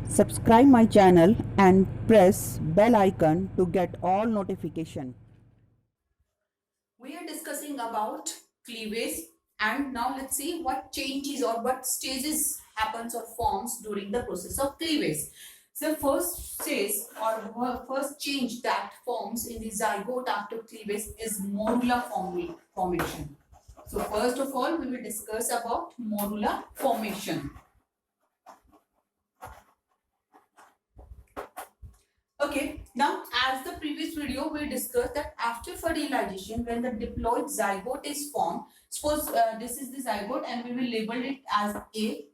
Subscribe my channel and press bell icon to get all notification. We are discussing about cleavage, and now let's see what changes or what stages happens or forms during the process of cleavage. So first stage or first change that forms in the zygote after cleavage is morula formation. So first of all we will discuss about morula formation. Okay, now as the previous video we discussed that after fertilization when the diploid zygote is formed, suppose this is the zygote and we will label it as A.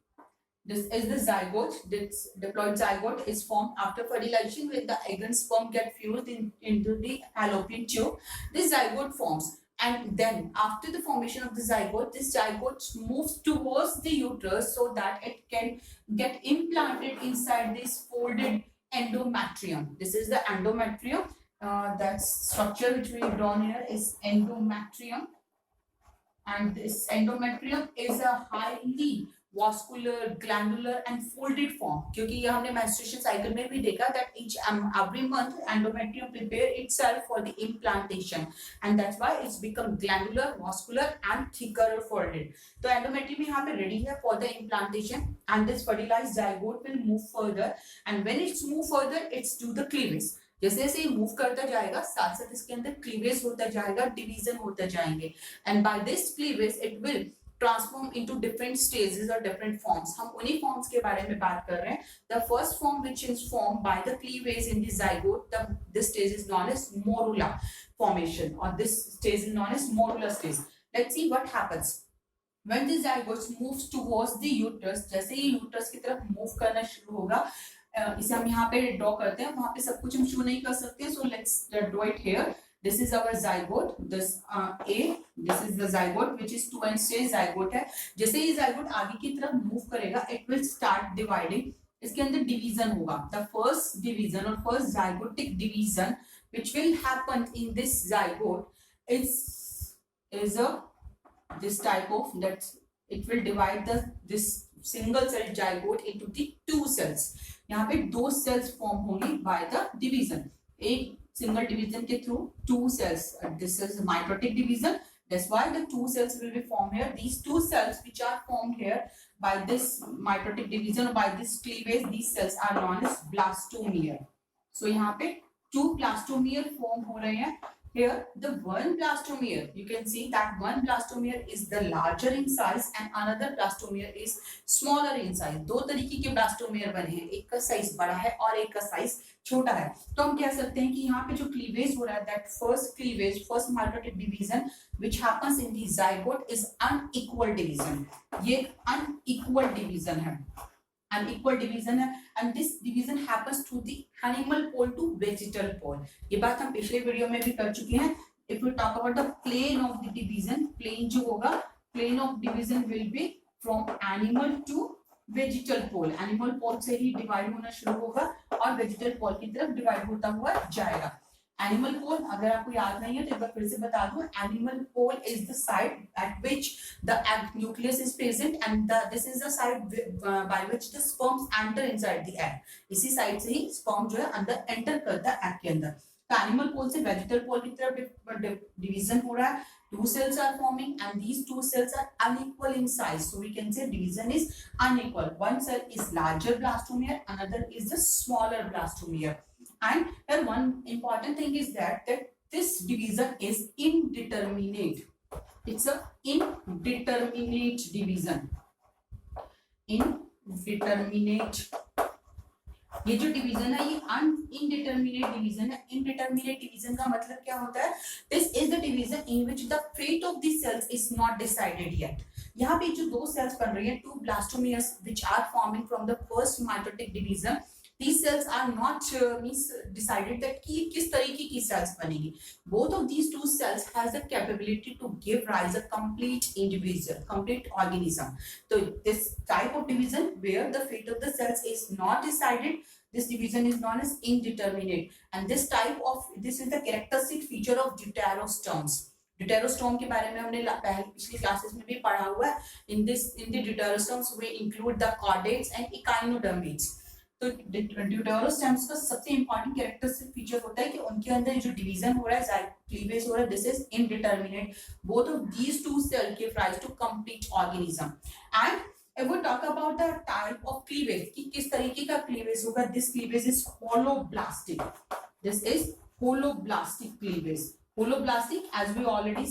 This is the zygote. This diploid zygote is formed after fertilization when the egg and sperm get fused into the fallopian tube. This zygote forms, and then after the formation of the zygote, this zygote moves towards the uterus so that it can get implanted inside this folded endometrium. This is the endometrium. That structure which we have drawn here is endometrium, and this endometrium is a highly vascular, glandular and folded form. क्योंकि ये हमने menstruation cycle में भी देखा that each every month endometrium prepare itself for the implantation, and that's why it's become glandular, vascular and thicker or folded. तो endometrium यहाँ पे ready है for the implantation, and this fertilized zygote will move further, and when it's move further, it's do the cleavage. जैसे जैसे move करता जाएगा साथ साथ इसके अंदर क्लीवेज होता जाएगा, डिवीजन होते जाएंगे, and by this cleavage it will transform into different stages और डिफरेंट फॉर्म्स. हम उन्हीं फॉर्म्स के बारे में बात कर रहे हैं. The first form which is form by the cleavage in the zygote, this stage is known as morula formation, और this stage is known as morula stage. Let's see what happens when the zygote moves towards the uterus. जैसे ही uterus की तरफ move करना शुरू होगा, इसे हम यहाँ पे ड्रॉ करते हैं, वहां पे सब कुछ हम शो नहीं कर सकते, so let's draw it here. This is our zygote, this A, this is the zygote which is 2 and stage zygote है. जैसे ही zygote आगे की तरफ मूव करेगा, इट विल स्टार्ट डिवाइडिंग. इसके अंदर डिवीजन होगा. द फर्स्ट डिवीजन और first zygotic division which will happen in this zygote is a this type of that it will divide this single cell zygote into the two cells. यहाँ पे दो cells form होंगी by the division. एक single division के through two cells. This is mitotic division. That's why the two cells will be formed here. These two cells which are formed here by this mitotic division or by this cleavage, these cells are known as blastomere. So यहाँ पे two blastomere form हो रहे हैं. Here the one blastomere, you can see that one blastomere is the larger in size and another blastomere is smaller in size. दो तरीके के blastomere बने हैं, एक का साइज बड़ा है और एक का साइज छोटा है. तो हम कह सकते हैं कि यहाँ पे जो क्लीवेज हो रहा है, that first cleavage, first mitotic division which happens in the zygote is unequal division. ये unequal division है, unequal division है, and this division happens through the animal pole to vegetal pole. ये बात हम पिछले वीडियो में भी कर चुके हैं. If we talk about the plane of the division, plane जो होगा, plane of division will be from animal to vegetal pole. Animal pole से ही divide होना शुरू होगा और vegetal pole की तरफ divide होता हुआ जाएगा. एनिमल पोल अगर आपको याद नहीं है तो एक बार फिर से बता दूं. Animal pole is the side at which the egg nucleus is present and this is the side by which the sperms enter inside the egg. इसी साइड से ही स्पर्म जो है अंदर एंटर करता है एग के अंदर. तो एनिमल पोल से वेजिटल पोल की तरफ डिवीजन हो रहा है. Two cells are forming and these two cells are unequal in size, so we can say division is unequal. One cell is larger blastomere, another is the smaller blastomere. And here one important thing is that this division is indeterminate. It's a indeterminate division. Indeterminate. ये जो division है ये indeterminate division है. Indeterminate division का मतलब क्या होता है? This is the division in which the fate of the cells is not decided yet. यहाँ पे जो दो सेल्स बन रही है, two blastomeres which are forming from the first mitotic division, these cells are not means decided that कि किस तरीके की cells बनेगी. Both of these two cells has the capability to give rise a complete individual, complete organism. So this type of division where the fate of the cells is not decided, this division is known as indeterminate. And this is the characteristic feature of deuterostomes. Deuterostome के बारे में हमने पहले पिछली classes में भी पढ़ा हुआ है. In the deuterostomes we include the chordates and echinoderms. तो ड्यूटेरोस्टेम्स का सबसे इंपॉर्टेंट कैरेक्टरिस्टिक फीचर होता है कि उनके अंदर जो डिवीजन हो रहा है, क्लीवेज हो रहा है, this is indeterminate. Both of these two cell give rise to complete organism. And if we talk about the type of cleavage कि किस तरीके का cleavage होगा, this cleavage is holoblastic. This is holoblastic cleavage. Holoblastic, as we already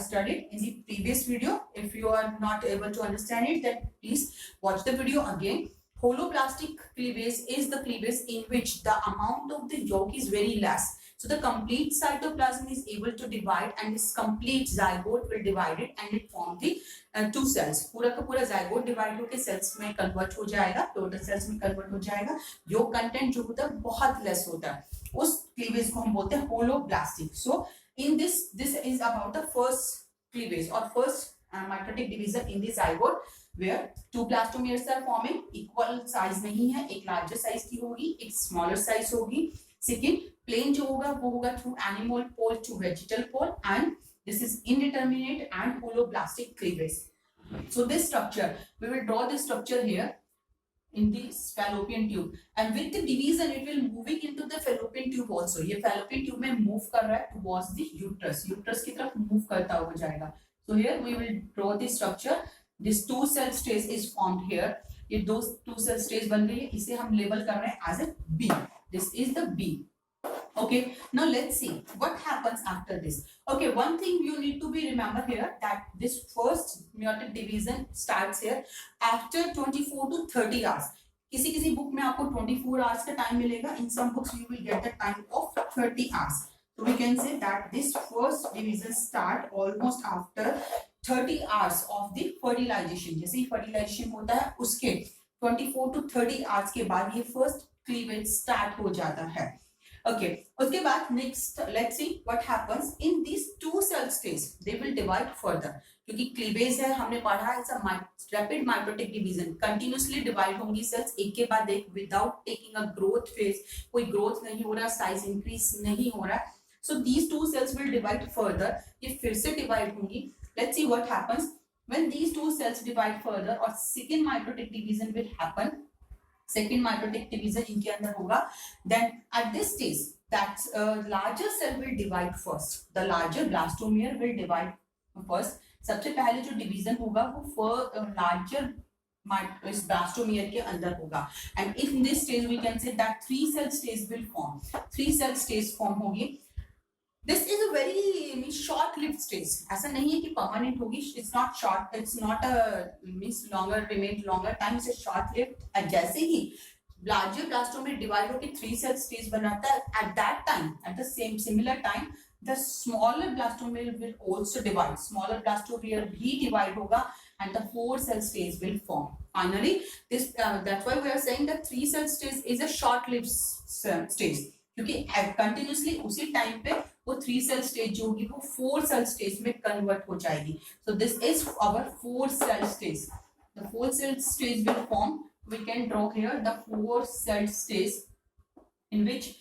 studied in the previous video. If you are not able to understand it, then please watch the video again. Holoblastic cleavage is the cleavage in which the amount of the yolk is very less. So the complete cytoplasm is able to divide, and this complete zygote will divide it, and it form the two cells. पूरा का पूरा zygote divide होके cells में convert हो जाएगा, total cells में convert हो जाएगा. yolk content जो होता है बहुत less होता है, उस cleavage को हम बोलते हैं holoblastic. So in this is about the first cleavage or first mitotic division in the zygote, where two blastomeres are forming. equal size नहीं है, एक larger size की होगी, एक smaller size होगी. Second, plane जो होगा वो होगा through animal pole to vegetal pole, and this is indeterminate and holoblastic cleavage. So this structure, we will draw this structure here in the fallopian tube, and with the division it will moving into the fallopian tube also. ये fallopian tube में move कर रहा है towards the uterus, uterus की तरफ move करता हुआ जाएगा. So here we will draw the structure. This two cell stage is formed here. ये दो two cell stage बन गई है, इसे हम label कर रहे हैं as a B. This is the B. Okay, now let's see what happens after this. Okay, one thing you need to be remember here, that this first meiotic division starts here after 24 to 30 hours. किसी किसी book में आपको 24 hours का time मिलेगा. In some books you will get the time of 30 hours. So we can say that this first division start almost after 30 hours of the fertilization. जैसे ही fertilization होता है उसके 24 to 30 hours के बाद ये first cleavage start हो जाता है. Okay, उसके बाद next let's see what happens in these two cell stage. They will divide further. क्योंकि cleavage है, हमने पढ़ा है, rapid mitotic division, continuously divide होंगी cells एक के बाद एक without taking a growth phase. कोई growth नहीं हो रहा, size increase नहीं हो रहा. So these two cells will divide further. ये फिर से divide होंगी. Let's see what happens when these two cells divide further, or second mitotic division will happen. Second mitotic division इनके अंदर होगा. Then at this stage, that larger cell will divide first. The larger blastomere will divide first. सबसे पहले जो division होगा वो larger blastomere के अंदर होगा. And in this stage we can say that three cell stage will form. Three cell stage form होगी. This is a very short-lived stage. ऐसा नहीं है कि permanent होगी. It's not short. It's not a means longer, remain longer time. It's a short-lived. जैसे ही larger blastomere divide होके three cell stage बनाता है, at that time, at the similar time, the smaller blastomere will also divide. Smaller blastomere भी divide होगा, and the four cell stage will form. Finally, this that's why we are saying that three cell stage is a short-lived stage. क्योंकि continuously उसी time पे वो three cell stage जो होगी वो four cell stage में convert हो जाएगी. So this is our four cell stage. The four cell stage will form. We can draw here the four cell stage in which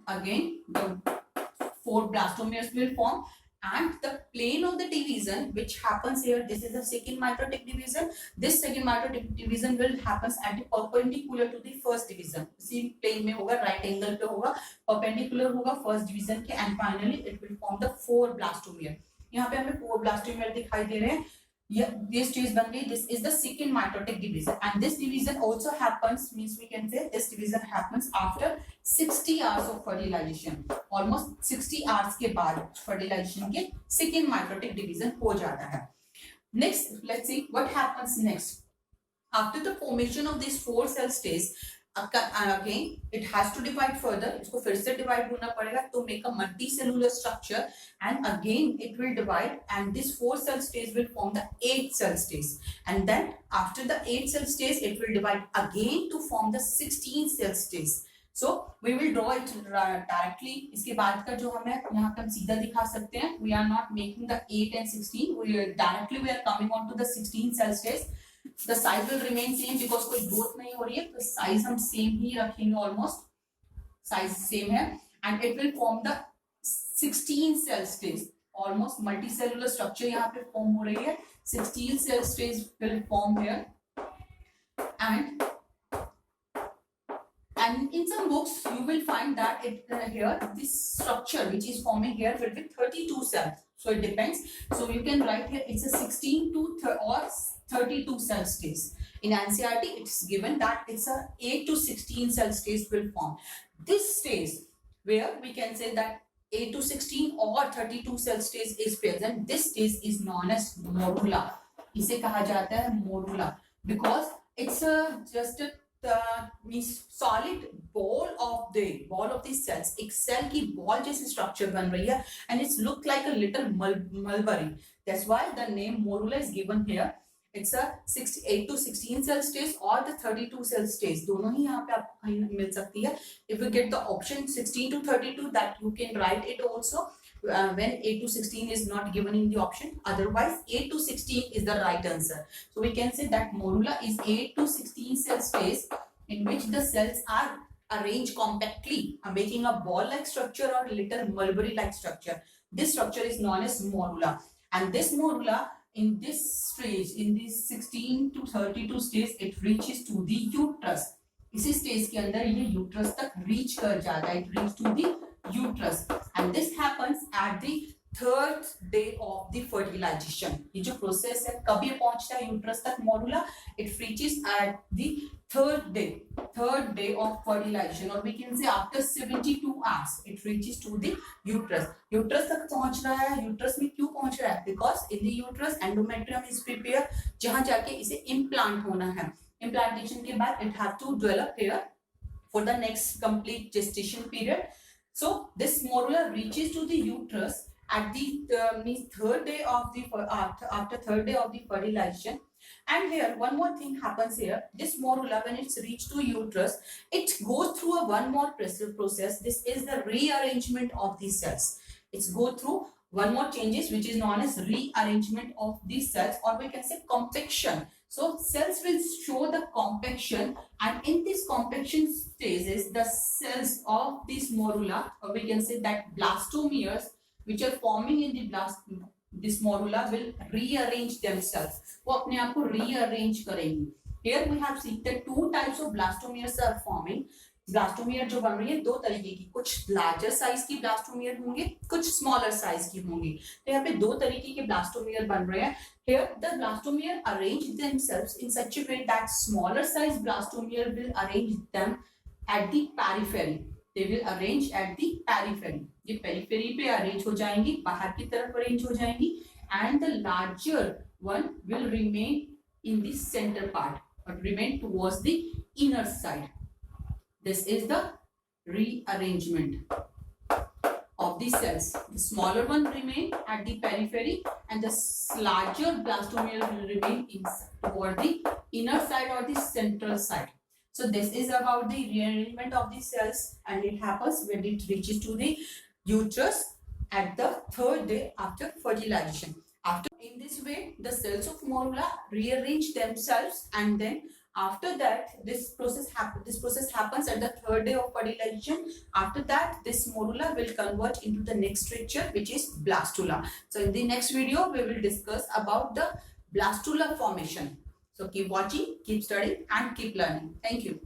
again the four blastomeres will form, and the plane of the division which happens here, this is the second mitotic division. This second mitotic division will happens at the perpendicular to the first division. इसी plane में होगा, right angle पे होगा, perpendicular होगा first division के, and finally it will form the four blastomere. यहाँ पे हमें four blastomere दिखाई दे रहे हैं. This stage बन गई. This is the second mitotic division, and this division also happens, means we can say this division happens after 60 hours of fertilization. Almost 60 hours के बाद fertilization के second mitotic division हो जाता है. Next, let's see what happens next. After the formation of these four cell stage, again it has to divide further. इसको फिर से divide होना पड़ेगा to make a multicellular structure, and again it will divide, and this four cell stage will form the 8 cell stage, and then after the 8 cell stage it will divide again to form the 16 cell stage. So we will draw it directly. इसके बाद का जो हमें यहाँ पे हम सीधा दिखा सकते हैं. We are not making the 8 and 16. We are coming on to the 16 cell stage. The size will remain same because कोई growth नहीं हो रही है, तो size हम same ही रखेंगे, almost size same है, and it will form the 16 cell stage. almost multicellular structure यहाँ पे form हो रही है. 16 cell states will form here, and in some books you will find that here this structure which is forming here will be 32 cells. So it depends. So you can write here it's a 16 to or 32 cell states. In NCERT it's given that it's a 8 to 16 cell states will form. This stage where we can say that 8 to 16 or 32 cell stage is present, this stage is known as morula. इसे कहा जाता है morula because it's just a solid ball of the cells. एक cell की ball जैसी structure बन रही है and it's look like a little mulberry. That's why the name morula is given here. It's a 8 to 16 cell stage or the 32 cell stage. दोनों ही यहाँ पे आपको कहीं मिल सकती है. If you get the option 16 to 32, that you can write it also when 8 to 16 is not given in the option. Otherwise, 8 to 16 is the right answer. So we can say that morula is 8 to 16 cell stage in which the cells are arranged compactly, making a ball-like structure or little mulberry-like structure. This structure is known as morula, and this morula in this stage, in this 16 to 32 stage, it reaches to the uterus. इसी stage के अंदर ये uterus तक reach कर जाता है. It reach to the uterus, and this happens at the third day of the fertilization. ये जो process है कब ये पहुंचता है uterus तक morula? It reaches at the third day of fertilization, or we can say after 72 hours it reaches to the uterus. Uterus तक पहुंच रहा है. uterus में क्यों पहुंच रहा है? Because in the uterus endometrium is prepared, जहां जाके इसे implant होना है. Implantation के बाद it have to develop here for the next complete gestation period. So this morula reaches to the uterus at the third day of the after third day of the fertilization. And here one more thing happens here. This morula, when it's reached to uterus, it goes through a one more process. This is the rearrangement of the cells. It's go through one more changes which is known as rearrangement of these cells, or we can say compaction. So cells will show the compaction, and in this compaction stages the cells of this morula, or we can say that blastomeres which are forming in the this morula will rearrange themselves. वो अपने आप को rearrange करेंगी. Here we have seen that two types of blastomeres are forming. Blastomere जो बन रही है दो तरीके की, कुछ लार्जर साइज की ब्लास्टोमियर होंगे, कुछ स्मॉलर साइज की होंगी. तो यहाँ पे दो तरीके के ब्लास्टोमियर बन रहे हैं. Here the blastomere arrange themselves in such a way that smaller size blastomere will arrange them at the periphery. They will arrange at the periphery. ये periphery पे arrange हो जाएंगी, बाहर की तरफ arrange हो जाएंगी, and the larger one will remain in the center part, or remain towards the inner side. This is the rearrangement of the cells. The smaller one remain at the periphery, and the larger blastomere will remain toward the inner side or the central side. So this is about the rearrangement of the cells, and it happens when it reaches to the uterus at the third day after fertilization. In this way, the cells of morula rearrange themselves, and then after that this process happens at the third day of fertilization. After that, this morula will convert into the next structure, which is blastula. So in the next video we will discuss about the blastula formation. So keep watching, keep studying, and keep learning. Thank you.